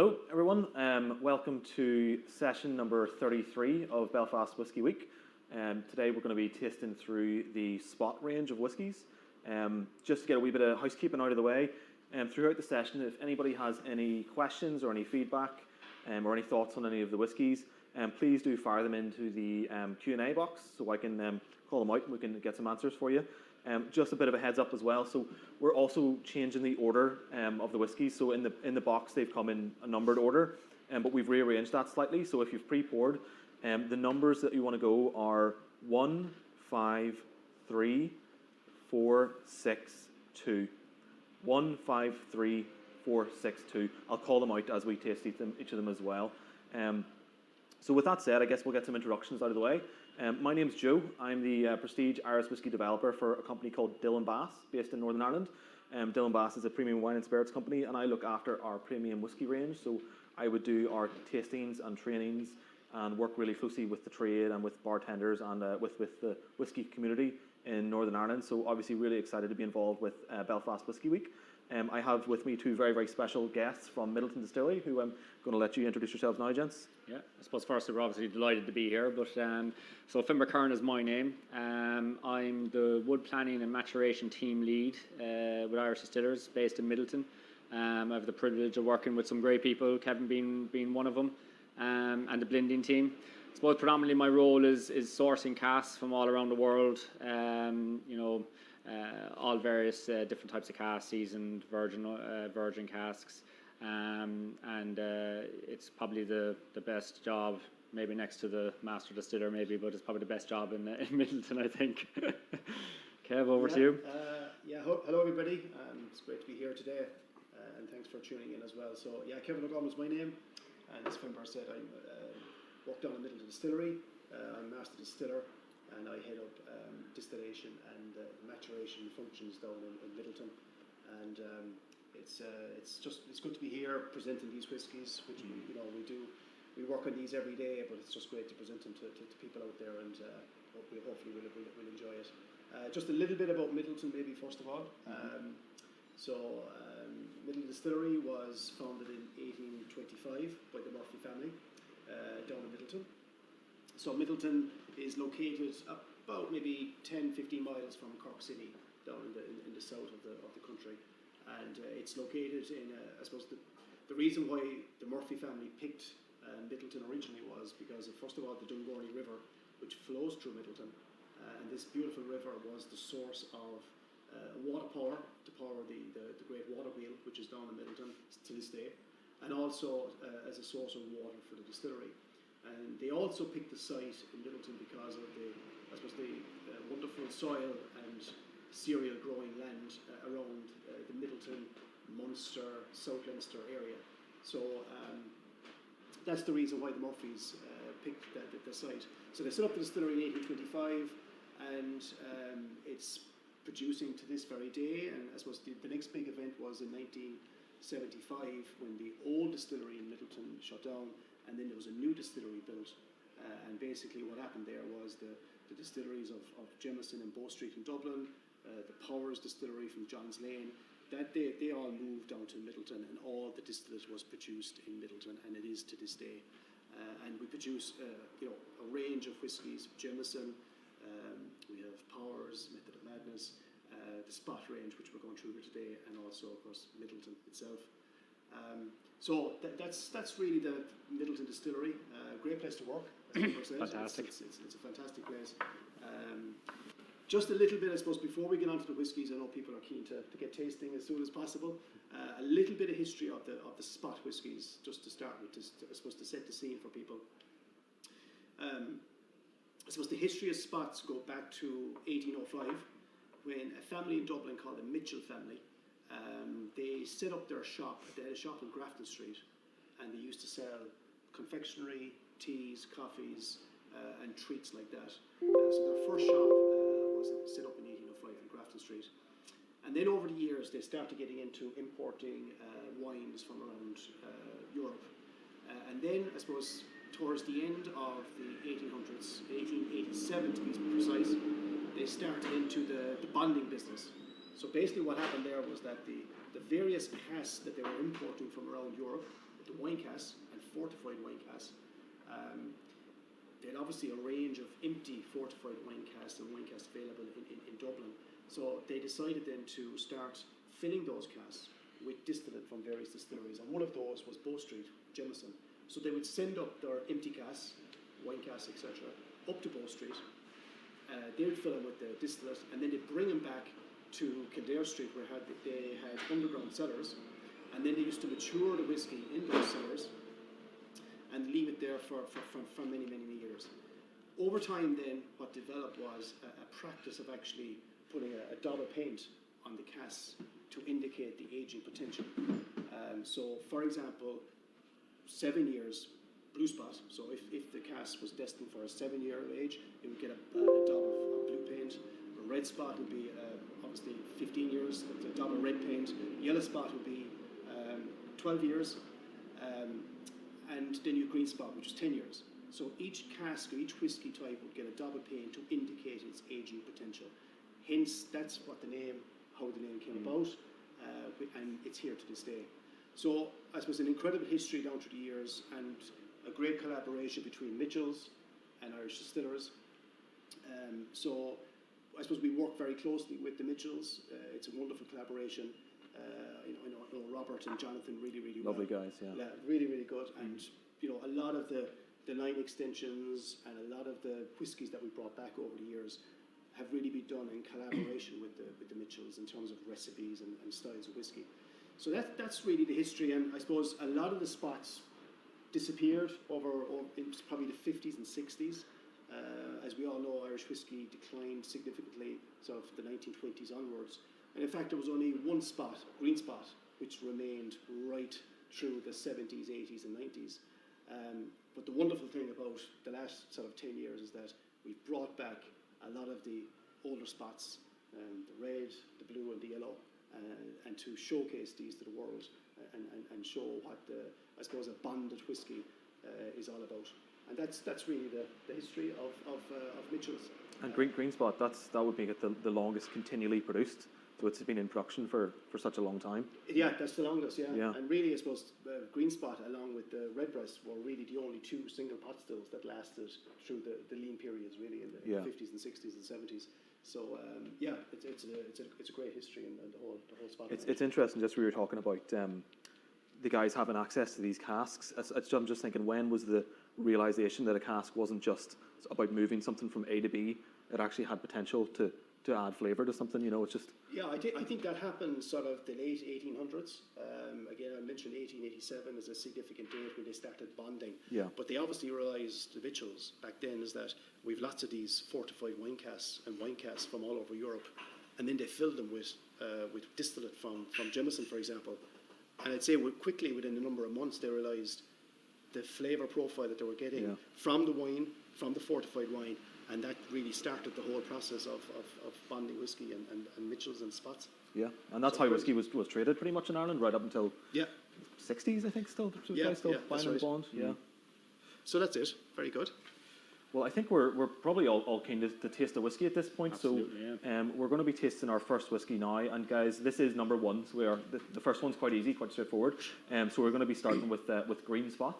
Hello everyone, welcome to session number 33 of Belfast Whisky Week. Today we're going to be tasting through the Spot range of whiskies. Just to get a wee bit of housekeeping out of the way, throughout the session, if anybody has any questions or any feedback or any thoughts on any of the whiskies, please do fire them into the Q&A box so I can call them out and we can get some answers for you. Just a bit of a heads up as well, so we're also changing the order of the whiskies. So in the box they've come in a numbered order, but we've rearranged that slightly. So if you've pre-poured, the numbers that you want to go are 1, 5, 3, 4, 6, 2. 1, 5, 3, 4, 6, 2. I'll call them out as we taste each of them as well. So with that said, I guess we'll get some introductions out of the way. My name's Joe. I'm the Prestige Irish Whiskey Developer for a company called Dillon Bass, based in Northern Ireland. Dillon Bass is a premium wine and spirits company, and I look after our premium whiskey range. So I would do our tastings and trainings and work really closely with the trade and with bartenders and with the whiskey community in Northern Ireland. So obviously really excited to be involved with Belfast Whisky Week. I have with me two very, very special guests from Midleton Distillery, who I'm going to let you introduce yourselves now, gents. Yeah, I suppose first we're obviously delighted to be here, but so Finn McKern is my name. I'm the wood planning and maturation team lead with Irish Distillers based in Midleton. I have the privilege of working with some great people, Kevin being one of them, and the blending team. I suppose predominantly my role is sourcing casks from all around the world, all various different types of casks, seasoned, virgin casks, and it's probably the best job, maybe next to the master distiller maybe, but it's probably the best job in Midleton, I think. Kev, over to you. Hello everybody. It's great to be here today, and thanks for tuning in as well. So Kevin Goman is my name, and as Fimber said, I work down in Midleton Distillery. I'm master distiller, and I head up distillation and maturation functions down in Midleton. And it's good to be here presenting these whiskies, which we work on these every day, but it's just great to present them to people out there, and hopefully we'll enjoy it. Just a little bit about Midleton, maybe first of all. Midleton Distillery was founded in 1825 by the Murphy family down in Midleton. So Midleton is located about maybe 10-15 miles from Cork City, down in the south of the country, and it's located in I suppose the reason why the Murphy family picked Midleton originally was because of, first of all, the Gorman River, which flows through Midleton, and this beautiful river was the source of water power to power the great water wheel, which is down in Midleton to this day, and also as a source of water for the distillery. And they also picked the site in Midleton because of the wonderful soil and cereal growing land around the Midleton, Munster, South Leinster area. So that's the reason why the Murphys picked the site. So they set up the distillery in 1825, and it's producing to this very day. And I suppose the next big event was in 1975 when the old distillery in Midleton shut down, and then there was a new distillery built. And basically what happened there was the distilleries of Jameson and Bow Street in Dublin, the Powers distillery from John's Lane, that they all moved down to Midleton, and all the distillate was produced in Midleton, and it is to this day. And we produce a range of whiskies: Jameson, we have Powers, Method of Madness, the Spot range, which we're going through here today, and also of course Midleton itself. So that's really the Midleton Distillery. Great place to work. Fantastic. It's a fantastic place. Just a little bit, I suppose, before we get on to the whiskies. I know people are keen to get tasting as soon as possible. A little bit of history of the Spot whiskies, just to start with, I suppose, to set the scene for people. I suppose the history of Spots go back to 1805, when a family in Dublin called the Mitchell family, they set up their shop. They had a shop on Grafton Street, and they used to sell confectionery, teas, coffees, and treats like that. So their first shop was set up in 1805 on Grafton Street. And then over the years, they started getting into importing wines from around Europe. And then, I suppose, towards the end of the 1800s, 1887 to be precise, they started into the bonding business. So basically what happened there was that the various casks that they were importing from around Europe, the wine fortified wine casks. They had obviously a range of empty fortified wine casks and wine casks available in Dublin. So they decided then to start filling those casks with distillate from various distilleries. And one of those was Bow Street, Jameson. So they would send up their empty casks, wine casks, etc., up to Bow Street. They would fill them with the distillate, and then they'd bring them back to Kildare Street, where they had underground cellars. And then they used to mature the whiskey in those cellars and leave it there for many, many years. Over time then, what developed was a practice of actually putting a dab of paint on the casks to indicate the aging potential. So, for example, 7 years blue spot. So if the cask was destined for a 7-year age, it would get a dab of blue paint. A red spot would be obviously 15 years, a dab of red paint. Yellow spot would be 12 years. And then your green spot, which is 10 years. So each cask or each whiskey type would get a dab of paint to indicate its aging potential. Hence, that's what how the name came about, and it's here to this day. So I suppose an incredible history down through the years, and a great collaboration between Mitchell's and Irish Distillers. So I suppose we work very closely with the Mitchells. It's a wonderful collaboration. I know Robert and Jonathan really well. Lovely guys, yeah. Yeah, really good. And a lot of the line extensions and a lot of the whiskies that we brought back over the years have really been done in collaboration with the Mitchells in terms of recipes and styles of whiskey. So that's really the history, and I suppose a lot of the spots disappeared over in probably the 50s and 60s. As we all know, Irish whiskey declined significantly sort of the 1920s onwards. And in fact, there was only one spot, green spot, which remained right through the 70s, 80s and 90s. But the wonderful thing about the last sort of 10 years is that we've brought back a lot of the older spots, the red, the blue and the yellow, and to showcase these to the world and show what I suppose a bonded whiskey is all about. And that's really the history of Mitchell's. And green spot, that would make it the longest continually produced. So it's been in production for such a long time. Yeah, that's the longest, yeah. And really, I suppose, Green Spot, along with the Redbreast, were really the only two single pot stills that lasted through the lean periods, really, in the 50s and 60s and 70s. So, it's a great history and the whole spot. It's interesting, just we were talking about the guys having access to these casks. I'm just thinking, when was the realization that a cask wasn't just about moving something from A to B, it actually had potential to add flavour to something, it's just... Yeah, I think that happened sort of the late 1800s. Again, I mentioned 1887 as a significant date when they started bonding. Yeah. But they obviously realised, the Mitchells back then, is that we've lots of these fortified wine casks and wine casks from all over Europe, and then they filled them with distillate from Jameson, for example. And I'd say quickly, within a number of months, they realised the flavour profile that they were getting from the wine, from the fortified wine, and that really started the whole process of bonding whiskey and Mitchells and Spots. Yeah, and that's how whiskey was traded pretty much in Ireland right up until 60s, I think, still. Buying and bond. Yeah. So that's it. Very good. Well, I think we're probably all keen to taste the whiskey at this point. Absolutely, so we're going to be tasting our first whiskey now. And guys, this is number one. So the first one's quite easy, quite straightforward. So we're going to be starting with Green Spot.